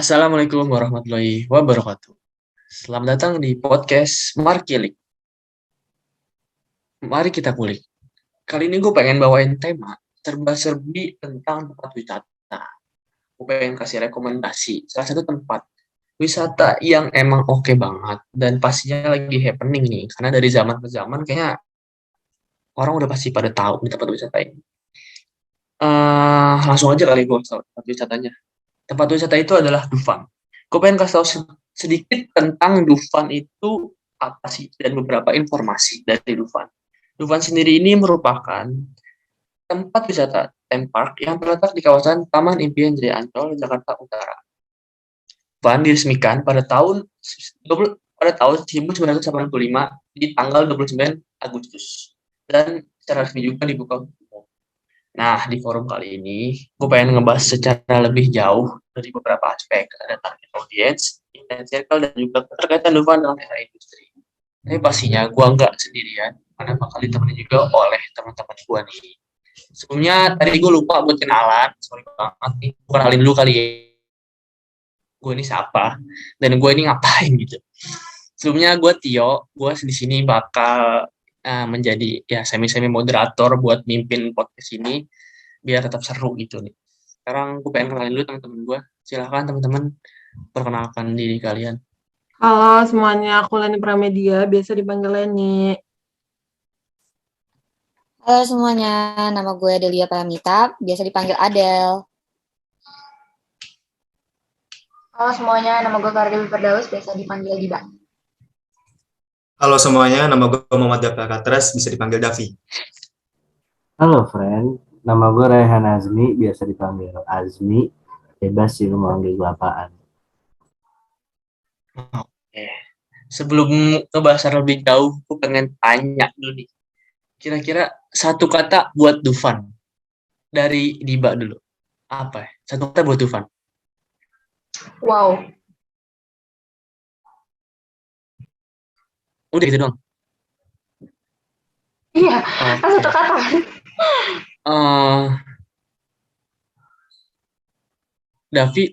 Assalamualaikum warahmatullahi wabarakatuh. Selamat datang di podcast Markilik. Mari kita kulik. Kali ini gue pengen bawain tema serba-serbi tentang tempat wisata. Gue pengen kasih rekomendasi salah satu tempat wisata yang emang oke banget dan pastinya lagi happening nih. Karena dari zaman ke zaman kayaknya orang udah pasti pada tahu nih tempat wisata ini. Langsung aja kali gue tempat wisatanya. Tempat wisata itu adalah Dufan. Gue pengen kasih tahu sedikit tentang Dufan itu apa sih dan beberapa informasi dari Dufan. Dufan sendiri ini merupakan tempat wisata theme park yang terletak di kawasan Taman Impian Jaya Ancol, Jakarta Utara. Dufan diresmikan pada tahun 1985 di tanggal 29 Agustus dan secara resmi juga dibuka untuk umum. Nah, di forum kali ini, gue pengen ngebahas secara lebih jauh dari beberapa aspek. Ada target audience, intent circle, dan juga keterkaitan Dufan dengan era industri. Tapi pastinya gue nggak sendirian, karena bakal ditemani juga oleh teman-teman gue nih. Sebelumnya, tadi gue lupa buat kenalan. Sorry banget nih. Gue kenalin dulu kali ya. Gue ini siapa, dan gue ini ngapain gitu. Sebelumnya gue Tio, gue di sini bakal menjadi ya semi-semi moderator buat mimpin podcast ini biar tetap seru gitu nih. Sekarang gue pengen kenalin dulu teman-teman gue. Silahkan teman-teman perkenalkan diri kalian. Halo semuanya, aku Leni Pramedia, biasa dipanggil Leni. Halo semuanya, nama gue Adelia Pramita, biasa dipanggil Adel. Halo semuanya, nama gue Kardewi Firdaus, biasa dipanggil Giba. Halo semuanya, nama gue Muhammad Daftar Katres, bisa dipanggil Davi. Halo friend, nama gue Raihan Azmi, biasa dipanggil Azmi, bebas sih lu mau manggil gue apaan. Oke. Sebelum ngebahas lebih jauh, gue pengen tanya dulu nih. Kira-kira satu kata buat Dufan. Dari Diba dulu. Apa ya? Satu kata buat Dufan. Wow. Udah gitu dong. Iya, kan satu kata. Davi,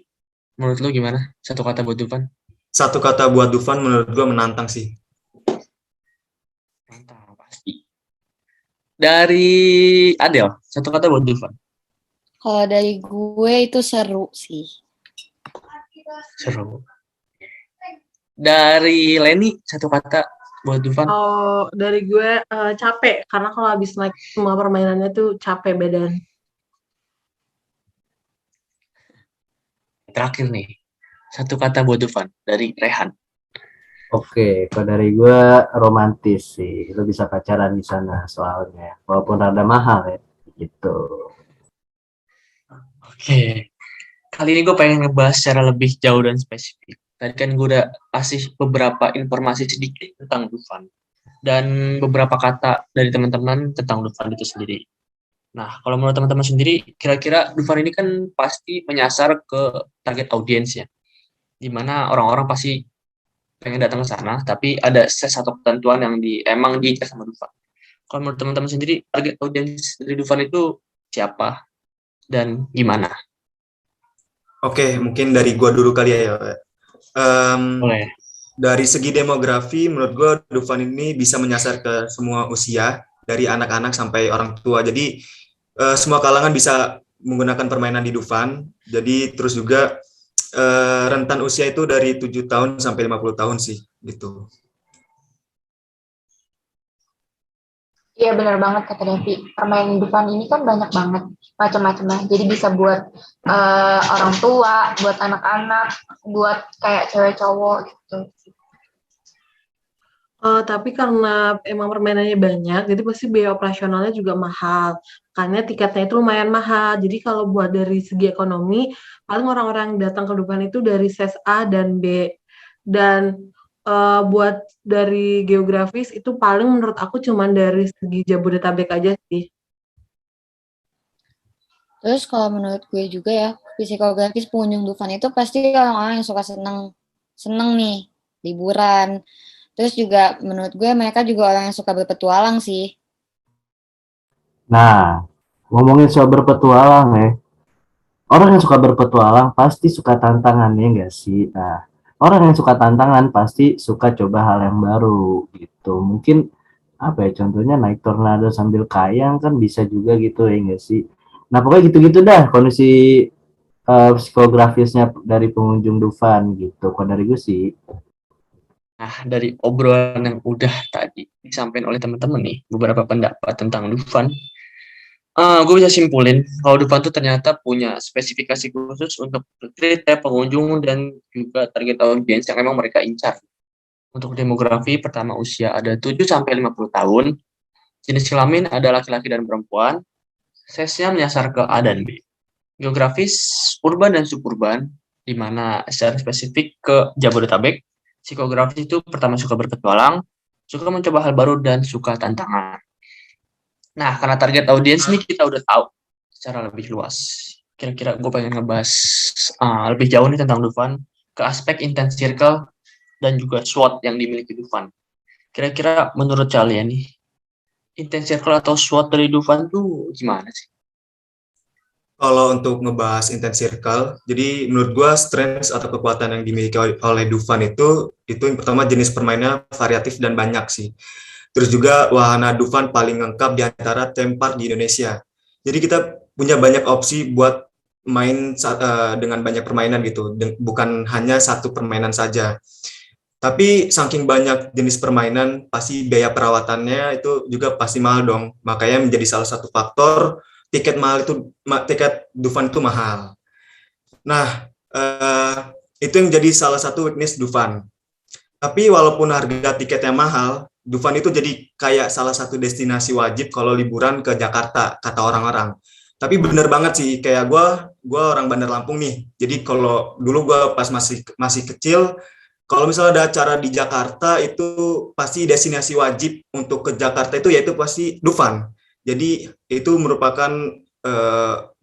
menurut lo gimana? Satu kata buat Dufan? Satu kata buat Dufan menurut gue menantang sih. Mantap, pasti. Dari Adel, satu kata buat Dufan. Kalau dari gue itu seru sih. Seru. Dari Leni, satu kata buat Dufan. Oh, dari gue capek, karena kalau habis naik semua permainannya tuh capek badan. Terakhir nih, satu kata buat Dufan dari Rehan. Oke, kalau dari gue romantis sih, lu bisa pacaran di sana soalnya, walaupun rada mahal ya, gitu. Oke, kali ini gue pengen ngebahas secara lebih jauh dan spesifik. Tadi kan gue udah kasih beberapa informasi sedikit tentang Dufan dan beberapa kata dari teman-teman tentang Dufan itu sendiri. Nah, kalau menurut teman-teman sendiri, kira-kira Dufan ini kan pasti menyasar ke target audiens ya, di mana orang-orang pasti pengen datang ke sana, tapi ada satu ketentuan yang emang diincar sama Dufan. Kalau menurut teman-teman sendiri, target audiens dari Dufan itu siapa dan gimana? Oke, mungkin dari gue dulu kali ya. Boleh. Dari segi demografi, menurut gue Dufan ini bisa menyasar ke semua usia, dari anak-anak sampai orang tua. Jadi semua kalangan bisa menggunakan permainan di Dufan. Jadi terus juga rentan usia itu dari 7 tahun sampai 50 tahun sih, gitu. Iya benar banget kata Devi. Permainan Dufan ini kan banyak banget macam-macamnya. Jadi bisa buat orang tua, buat anak-anak, buat kayak cewek cowok gitu. Tapi karena emang permainannya banyak, jadi pasti biaya operasionalnya juga mahal. Makanya tiketnya itu lumayan mahal. Jadi kalau buat dari segi ekonomi, paling orang-orang yang datang ke Dufan itu dari ses A dan B. Dan buat dari geografis itu paling menurut aku cuman dari segi Jabodetabek aja sih. Terus kalau menurut gue juga ya, psikografis pengunjung Dufan itu pasti orang-orang yang suka seneng nih, liburan. Terus juga menurut gue mereka juga orang yang suka berpetualang sih. Nah, ngomongin soal berpetualang ya, orang yang suka berpetualang pasti suka tantangan, ya enggak sih? Nah, orang yang suka tantangan pasti suka coba hal yang baru gitu. Mungkin apa ya, contohnya naik tornado sambil kayang kan bisa juga gitu, ya enggak sih? Nah, pokoknya gitu-gitu dah kondisi psikografisnya dari pengunjung Dufan gitu. Kalau dari gue sih. Nah, dari obrolan yang udah tadi disampaikan oleh teman-teman nih, beberapa pendapat tentang Dufan, gue bisa simpulin kalau Dufan tuh ternyata punya spesifikasi khusus untuk kriteria pengunjung dan juga target audiens yang memang mereka incar. Untuk demografi, pertama usia ada 7-50 tahun, jenis kelamin ada laki-laki dan perempuan, size-nya menyasar ke A dan B. Geografis, urban dan suburban, di mana secara spesifik ke Jabodetabek. Psikografis itu pertama suka berpetualang, suka mencoba hal baru, dan suka tantangan. Nah, karena target audiens ini kita udah tahu secara lebih luas. Kira-kira gue pengen ngebahas lebih jauh nih tentang Dufan, ke aspek intense circle dan juga SWOT yang dimiliki Dufan. Kira-kira menurut kalian nih, intense circle atau SWOT dari Dufan tuh gimana sih? Kalau untuk ngebahas intense circle, jadi menurut gua strengths atau kekuatan yang dimiliki oleh Dufan itu yang pertama jenis permainnya variatif dan banyak sih. Terus juga wahana Dufan paling lengkap di antara theme park di Indonesia. Jadi kita punya banyak opsi buat main dengan banyak permainan gitu, bukan hanya satu permainan saja. Tapi saking banyak jenis permainan, pasti biaya perawatannya itu juga pasti mahal dong. Makanya menjadi salah satu faktor tiket Dufan itu mahal. Nah, itu yang jadi salah satu weakness Dufan. Tapi walaupun harga tiketnya mahal, Dufan itu jadi kayak salah satu destinasi wajib kalau liburan ke Jakarta, kata orang-orang. Tapi bener banget sih, kayak gue orang Bandar Lampung nih. Jadi kalau dulu gue pas masih kecil, kalau misalnya ada acara di Jakarta itu pasti destinasi wajib untuk ke Jakarta itu yaitu pasti Dufan. Jadi itu merupakan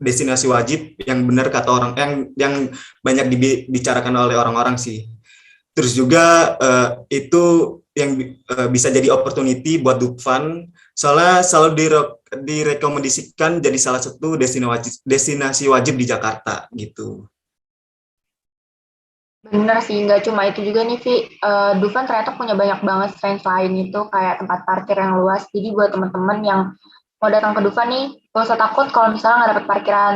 destinasi wajib yang benar kata orang yang banyak dibicarakan oleh orang-orang sih. Terus juga itu yang bisa jadi opportunity buat Dufan, soalnya selalu direkomendasikan jadi salah satu destinasi wajib di Jakarta gitu. Bener sih, nggak cuma itu juga nih, Vi. Dufan ternyata punya banyak banget strength lain itu, kayak tempat parkir yang luas. Jadi buat teman-teman yang mau datang ke Dufan nih, gak usah takut kalau misalnya nggak dapat parkiran.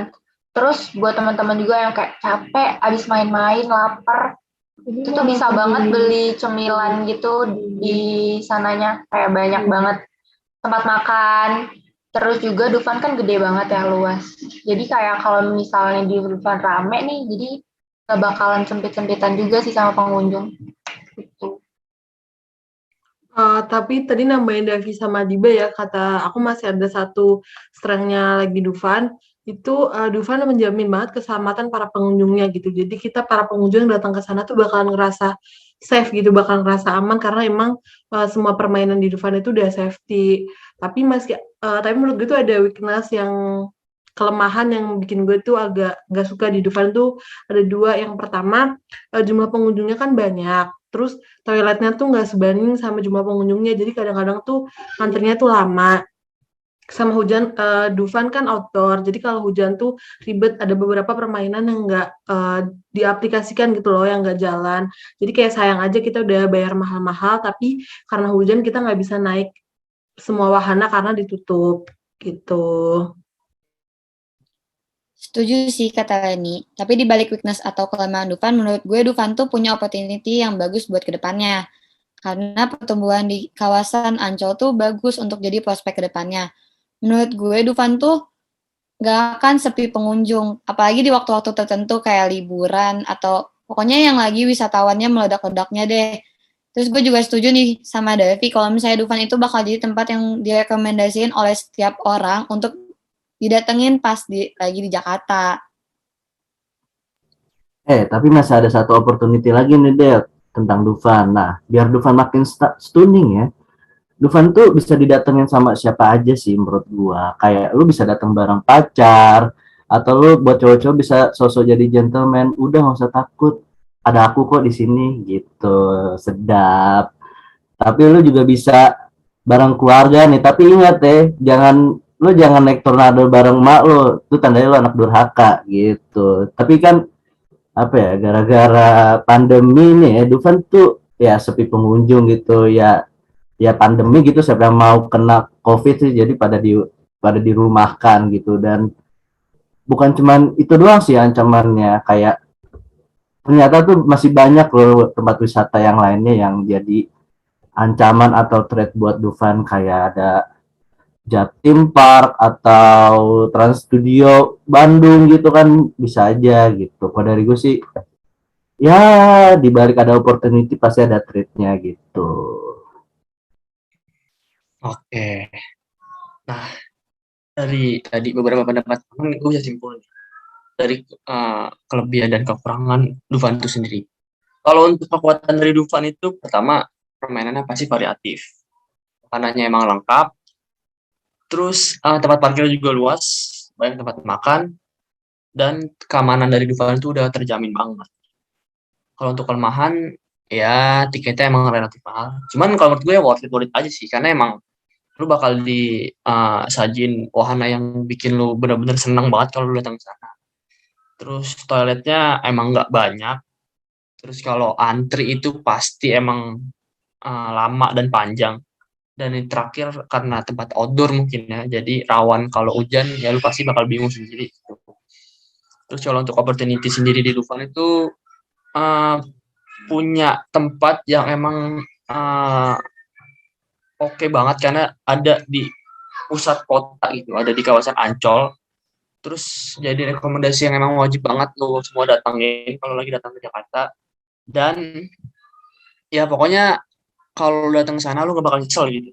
Terus buat teman-teman juga yang kayak capek, abis main-main, lapar, itu tuh bisa banget beli cemilan gitu di sananya, kayak banyak banget tempat makan. Terus juga Dufan kan gede banget ya, luas. Jadi kayak kalau misalnya di Dufan rame nih, jadi gak bakalan sempit-sempitan juga sih sama pengunjung. Gitu. Tapi tadi nambahin Davi sama Diba ya, kata aku masih ada satu strength-nya lagi Dufan, itu Dufan menjamin banget keselamatan para pengunjungnya gitu. Jadi kita para pengunjung yang datang ke sana tuh bakalan ngerasa safe gitu, bakalan ngerasa aman karena emang semua permainan di Dufan itu udah safety. Tapi menurut gue tuh ada weakness yang kelemahan yang bikin gue tuh agak gak suka di Dufan tuh ada dua. Yang pertama, jumlah pengunjungnya kan banyak. Terus toiletnya tuh nggak sebanding sama jumlah pengunjungnya. Jadi kadang-kadang tuh antrinya tuh lama. Sama hujan, Dufan kan outdoor. Jadi kalau hujan tuh ribet. Ada beberapa permainan yang nggak diaplikasikan gitu loh, yang nggak jalan. Jadi kayak sayang aja kita udah bayar mahal-mahal, tapi karena hujan kita nggak bisa naik semua wahana karena ditutup gitu. Setuju sih kata Reni, tapi di balik weakness atau kelemahan Dufan, menurut gue Dufan tuh punya opportunity yang bagus buat kedepannya. Karena pertumbuhan di kawasan Ancol tuh bagus untuk jadi prospek kedepannya. Menurut gue Dufan tuh gak akan sepi pengunjung, apalagi di waktu-waktu tertentu kayak liburan atau pokoknya yang lagi wisatawannya meledak-ledaknya deh. Terus gue juga setuju nih sama Devi kalau misalnya Dufan itu bakal jadi tempat yang direkomendasiin oleh setiap orang untuk didatengin pas lagi di Jakarta. Tapi masih ada satu opportunity lagi nih, Del, tentang Dufan. Nah, biar Dufan makin stunning ya, Dufan tuh bisa didatengin sama siapa aja sih menurut gua. Kayak lu bisa datang bareng pacar, atau lu buat cowok-cowok bisa sosok jadi gentleman, udah nggak usah takut, ada aku kok di sini gitu, sedap. Tapi lu juga bisa bareng keluarga nih, tapi ingat deh, jangan lu jangan naik tornado bareng mak lu, itu tandanya lu anak durhaka gitu. Tapi kan apa ya, gara-gara pandemi nih ya, Dufan tuh ya sepi pengunjung gitu ya. Ya pandemi gitu, siapa yang mau kena COVID sih, jadi pada dirumahkan gitu. Dan bukan cuman itu doang sih ancamannya, kayak ternyata tuh masih banyak loh tempat wisata yang lainnya yang jadi ancaman atau threat buat Dufan, kayak ada Jatim Park atau Trans Studio Bandung gitu kan, bisa aja gitu. Kalau dari gue sih ya, di balik ada opportunity pasti ada threat-nya gitu. Oke. Nah, dari tadi beberapa pendapat teman, gue bisa simpulin dari kelebihan dan kekurangan Dufan itu sendiri. Kalau untuk kekuatan dari Dufan itu, pertama, permainannya pasti variatif. Makanannya emang lengkap, terus tempat parkir juga luas, banyak tempat makan, dan keamanan dari Dufan itu udah terjamin banget. Kalau untuk kelemahan, ya tiketnya emang relatif mahal. Cuman kalau menurut gue ya worth it aja sih, karena emang lu bakal disajin wahana yang bikin lu bener-bener seneng banget kalau lu datang ke sana. Terus toiletnya emang nggak banyak. Terus kalau antri itu pasti emang lama dan panjang. Dan yang terakhir karena tempat outdoor mungkin ya, jadi rawan kalau hujan ya lu pasti bakal bingung sendiri. Terus kalau untuk opportunity sendiri di Dufan itu punya tempat yang emang oke banget karena ada di pusat kota gitu, ada di kawasan Ancol. Terus jadi rekomendasi yang emang wajib banget lo semua datangin kalau lagi datang ke Jakarta. Dan ya pokoknya kalau datang ke sana lo gak bakal nyesel gitu.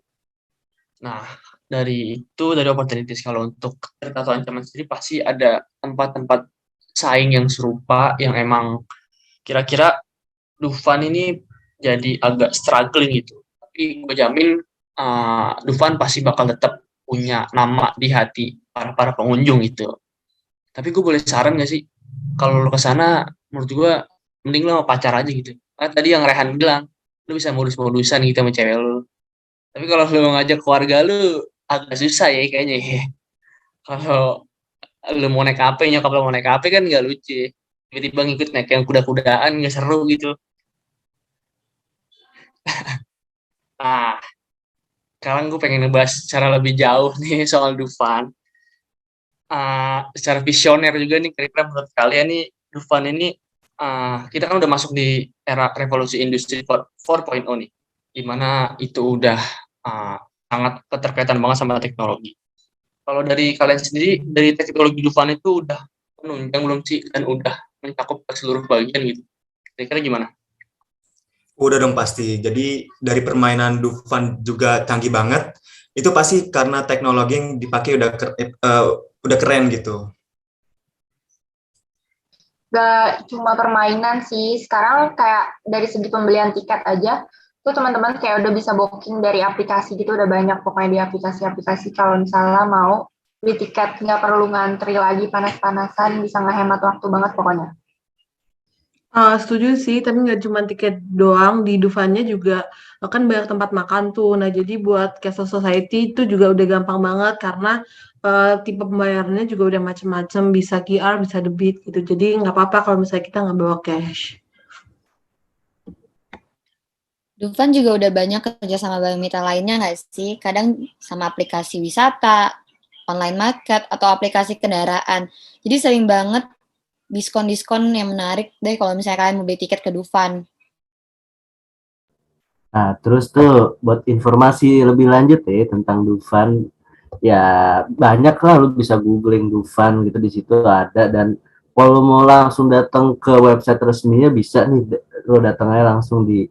Nah, dari opportunities, kalau untuk threat atau ancaman sendiri pasti ada tempat-tempat saing yang serupa yang emang kira-kira Dufan ini jadi agak struggling gitu. Tapi gue jamin Dufan pasti bakal tetap punya nama di hati para pengunjung itu. Tapi gue boleh saran gak sih? Kalau lo kesana, menurut gue mending lo sama pacar aja gitu. Tadi yang Rehan bilang, lo bisa modus-modusan gitu sama cewek lo. Tapi kalau lo ngajak keluarga lo, agak susah ya kayaknya ya. Kalau lo mau naik apa, nyokap lo mau naik apa kan gak lucu ya. Tiba-tiba ngikut naik yang kuda-kudaan, gak seru gitu. Nah, sekarang gue pengen ngebahas secara lebih jauh nih soal Dufan. Secara visioner juga nih, kira-kira menurut kalian nih Dufan ini kita kan udah masuk di era revolusi industri 4.0 nih, dimana itu udah sangat keterkaitan banget sama teknologi. Kalau dari kalian sendiri, dari teknologi Dufan itu udah menunjang belum sih, dan udah mencakup ke seluruh bagian gitu? Kira-kira gimana? Udah dong pasti. Jadi dari permainan Dufan juga canggih banget. Itu pasti karena teknologi yang dipakai udah keren gitu. Gak cuma permainan sih, sekarang kayak dari segi pembelian tiket aja, tuh teman-teman kayak udah bisa booking dari aplikasi gitu, udah banyak pokoknya di aplikasi-aplikasi. Kalau misalnya mau beli tiket, nggak perlu ngantri lagi panas-panasan, bisa ngehemat waktu banget pokoknya. Setuju sih, tapi nggak cuma tiket doang, di Dufannya juga kan banyak tempat makan tuh. Nah, jadi buat Castle Society itu juga udah gampang banget karena tipe pembayarannya juga udah macem-macem, bisa QR, bisa debit gitu. Jadi nggak apa-apa kalau misalnya kita nggak bawa cash. Dufan juga udah banyak kerja sama bank mitra lainnya nggak sih? Kadang sama aplikasi wisata, online market, atau aplikasi kendaraan. Jadi sering banget diskon-diskon yang menarik deh kalau misalnya kalian mau beli tiket ke Dufan. Nah, terus tuh buat informasi lebih lanjut ya tentang Dufan, ya banyak lah, lu bisa googling Dufan gitu, di situ ada. Dan kalau mau langsung datang ke website resminya bisa nih, lu datangnya langsung di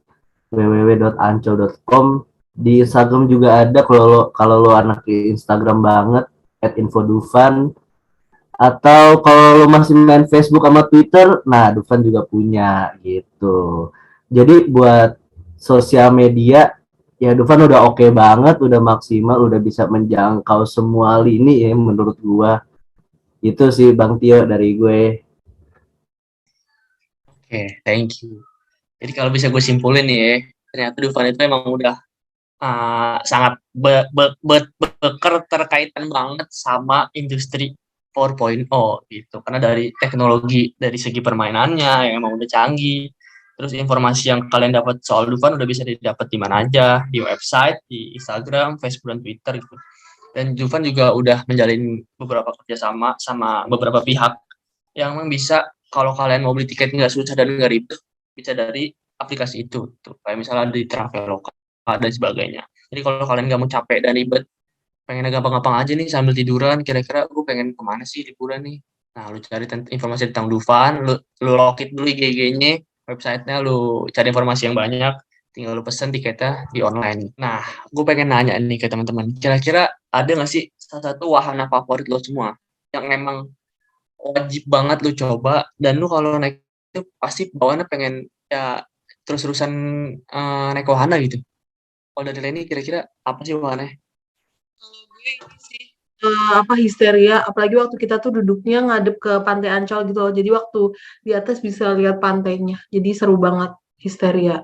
www.ancol.com. Di Instagram juga ada, kalau lo anak Instagram banget @infodufan. Atau kalau lo masih main Facebook sama Twitter, nah Dufan juga punya gitu. Jadi buat sosial media ya Dufan udah oke banget, udah maksimal, udah bisa menjangkau semua lini ya menurut gua. Itu sih Bang Tio dari gue. Oke, thank you. Jadi kalau bisa gue simpulin nih ya, ternyata Dufan itu emang udah sangat berkaitan banget sama industri 4.0 gitu. Karena dari teknologi, dari segi permainannya yang emang udah canggih, terus informasi yang kalian dapat soal Dufan udah bisa didapat di mana aja, di website, di Instagram, Facebook, dan Twitter gitu. Dan Dufan juga udah menjalin beberapa kerjasama sama beberapa pihak yang memang bisa, kalau kalian mau beli tiket nggak susah dan nggak ribet, bisa dari aplikasi itu tuh. Kayak misalnya di Traveloka dan sebagainya. Jadi kalau kalian nggak mau capek dan ribet, pengen gampang-gampang aja nih sambil tiduran, kira-kira gue pengen kemana sih liburan nih. Nah, lu cari informasi tentang Dufan, lu lokit dulu IG-nya, websitenya, lu cari informasi yang banyak, tinggal lu pesen tiketnya di online. Nah, gue pengen nanya nih ke teman-teman, kira-kira ada nggak sih salah satu wahana favorit lo semua yang emang wajib banget lu coba, dan lu kalau naik itu pasti bawaannya pengen ya terus-terusan naik wahana gitu. Kalau dari Leni kira-kira apa sih wahananya? Kalau gue ini sih histeria, apalagi waktu kita tuh duduknya ngadep ke Pantai Ancol gitu loh. Jadi waktu di atas bisa lihat pantainya. Jadi seru banget histeria.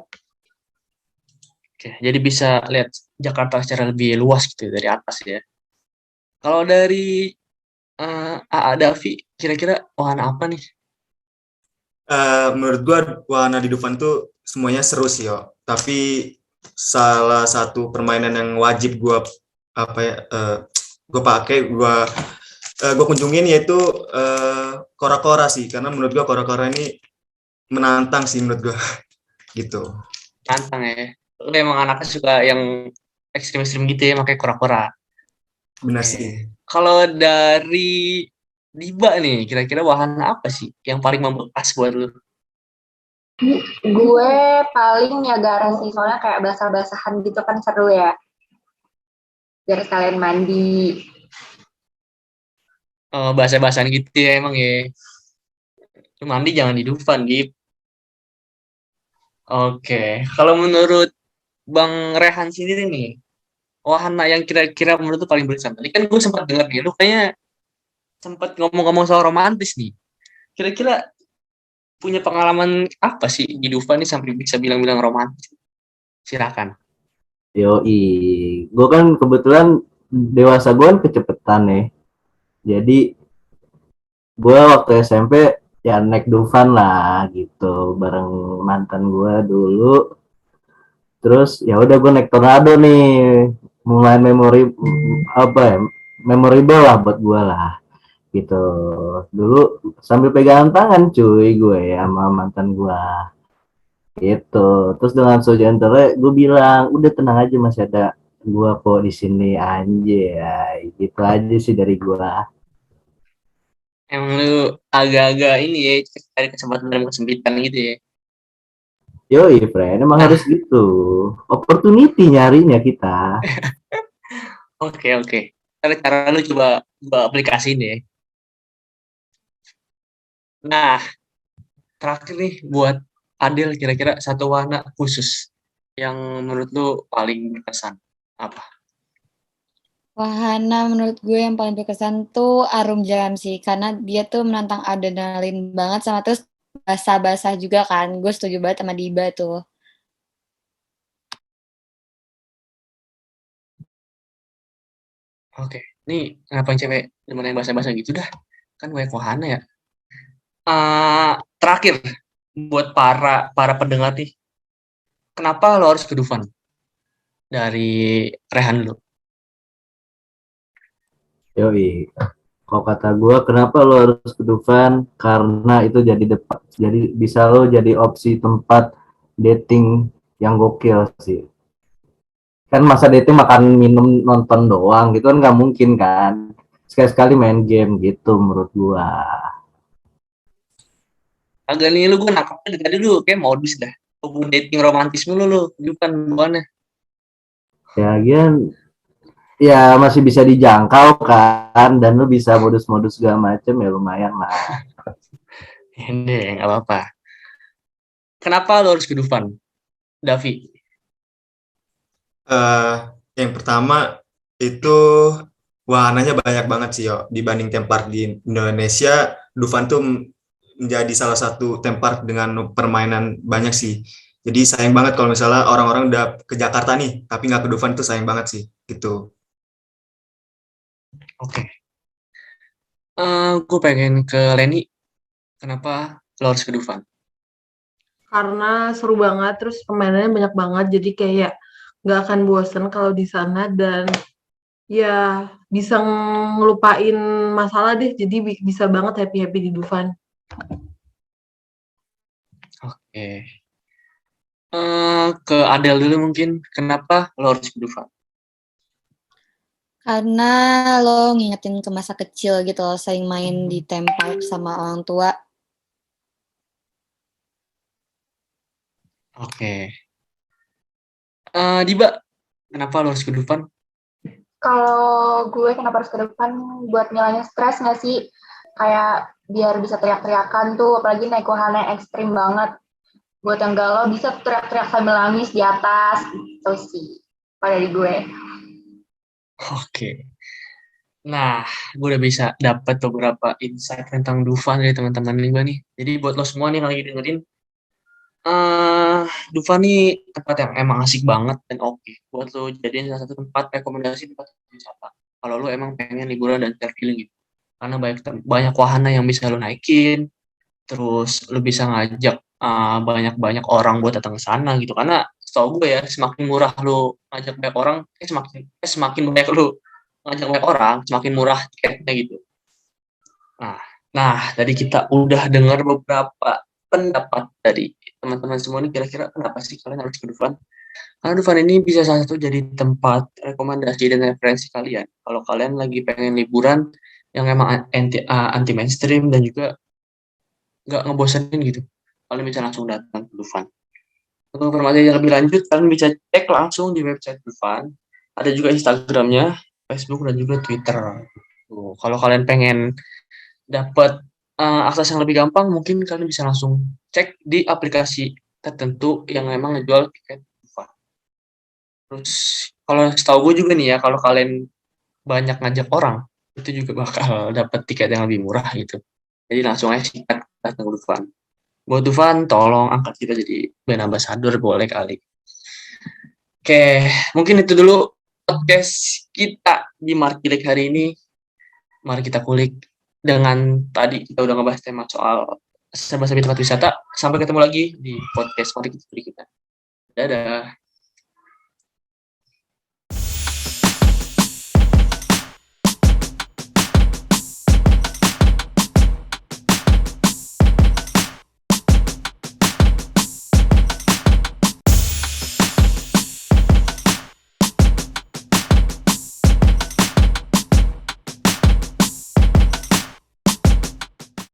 Oke, jadi bisa lihat Jakarta secara lebih luas gitu dari atas ya. Kalau dari AA Davi, kira-kira wahana apa nih? Menurut gua wahana di Dufan tuh semuanya seru sih yo. Tapi salah satu permainan yang wajib gua gua kunjungin yaitu kora-kora sih, karena menurut gua kora-kora ini menantang sih menurut gua gitu. Tantang ya. Lu emang anaknya suka yang ekstrim-ekstrim gitu ya, makanya kora-kora. Benar Oke. sih. Kalau dari Diba nih, kira-kira wahana apa sih yang paling membekas buat lu? Gue paling Niagara sih, soalnya kayak basah-basahan gitu kan seru ya. Biar sekalian mandi. Bahasa-bahasan gitu ya emang ya. Lu mandi jangan di Dufan, Dip. Oke. Kalau menurut Bang Rehan sendiri nih, wahana yang kira-kira menurut lu paling berkesan. Tadi kan gue sempat dengar nih, lu kayaknya sempat ngomong-ngomong soal romantis nih. Kira-kira punya pengalaman apa sih di Dufan nih sampai bisa bilang-bilang romantis? Silakan. Yoi, gue kan kebetulan dewasa gue kan kecepetan nih. Jadi gue waktu SMP ya naik Dufan lah gitu bareng mantan gue dulu. Terus ya udah gue naik Tornado nih, mulai memorable lah buat gue lah gitu. Dulu sambil pegangan tangan cuy gue ya sama mantan gue gitu. Terus dengan so gentle gue bilang udah tenang aja masih ada gue kok di sini anjay, gitu aja sih dari gue. Emang lu agak-agak ini ya, cari kesempatan dalam kesempitan gitu ya. Yoi friend, emang Nah, harus gitu, opportunity nyarinya kita. oke. Cara lu coba aplikasi ini ya. Nah, terakhir nih buat Adel, kira-kira satu warna khusus yang menurut lu paling berkesan apa? Wahana menurut gue yang paling berkesan tuh Arum Jam sih, karena dia tuh menantang adrenalin banget sama terus basah-basah juga kan. Gue setuju banget sama Diba tuh. Oke, nih ngapain cewek demen yang bahasa-bahasa gitu dah? Kan banyak wahana ya. Terakhir buat para pendengar nih, kenapa lo harus ke Dufan? Dari Rehan dulu. Yoi, kalau kata gue kenapa lo harus ke Dufan, karena itu jadi bisa lo jadi opsi tempat dating yang gokil sih. Kan masa dating makan minum nonton doang gitu kan nggak mungkin kan, sekali-sekali main game gitu menurut gua. Agak nih lu gue nangkapnya dari tadi lu kayak modus dah. Hubungan dating romantis mulu lu, Dufan bawaannya. Ya gian ya masih bisa dijangkau kan, dan lu bisa modus-modus segala macem ya lumayan lah. Ini nggak apa-apa. Kenapa lo harus ke Dufan, Davi? Yang pertama itu wahananya banyak banget sih yo. Dibanding theme park di Indonesia, Dufan tuh menjadi salah satu theme park dengan permainan banyak sih. Jadi sayang banget kalau misalnya orang-orang udah ke Jakarta nih, tapi nggak ke Dufan, itu sayang banget sih, gitu. Oke. Gue pengen ke Leni. Kenapa lo harus ke Dufan? Karena seru banget, terus permainannya banyak banget, jadi kayak nggak akan bosen kalau di sana, dan ya bisa ngelupain masalah deh, jadi bisa banget happy-happy di Dufan. Oke. Ke Adele dulu mungkin. Kenapa lo harus ke Dufan? Karena lo ngingetin ke masa kecil gitu loh, sering main di theme park sama orang tua. Oke. Diba, kenapa lo harus ke Dufan? Kalau gue kenapa harus ke depan buat ngilangin stres nggak sih? Kayak biar bisa teriak-teriakan tuh, apalagi naik wahana ekstrim banget. Buat yang galau bisa teriak-teriak sambil nangis di atas, gitu sih. Pada di gue. Oke. Nah, gue udah bisa dapat beberapa insight tentang Dufan dari teman-teman gue nih. Jadi buat lo semua nih yang lagi dengerin, Dufan nih tempat yang emang asik banget dan oke buat lo jadiin salah satu tempat rekomendasi tempat wisata. Kalau lo emang pengen liburan dan self healing gitu. Karena banyak wahana yang bisa lo naikin, terus lo bisa ngajak banyak-banyak orang buat datang ke sana gitu. Karena setahu gue ya, semakin murah lo ngajak banyak orang, semakin banyak lo ngajak banyak orang, semakin murah tiketnya gitu. Nah, tadi kita udah dengar beberapa pendapat dari teman-teman semua nih, kira-kira kenapa sih kalian harus ke Dufan? Karena Dufan ini bisa salah satu jadi tempat rekomendasi dan referensi kalian. Kalau kalian lagi pengen liburan yang emang anti mainstream dan juga nggak ngebosenin gitu, kalian bisa langsung datang ke Dufan. Untuk informasi yang lebih lanjut, kalian bisa cek langsung di website Dufan. Ada juga Instagramnya, Facebook, dan juga Twitter. Tuh, kalau kalian pengen dapat akses yang lebih gampang, mungkin kalian bisa langsung cek di aplikasi tertentu yang memang ngejual tiket Dufan. Terus kalau setahu gue juga nih ya, kalau kalian banyak ngajak orang, itu juga bakal dapat tiket yang lebih murah gitu. Jadi langsung aja sikat datang ke Dufan. Buat Dufan, tolong angkat kita jadi brand ambassador, boleh kali. Oke, mungkin itu dulu podcast kita di Markilik hari ini. Mari kita kulik dengan tadi kita udah ngebahas tema soal serba-serbi tempat wisata. Sampai ketemu lagi di podcast Mari Kita Kulik kita. Dadah.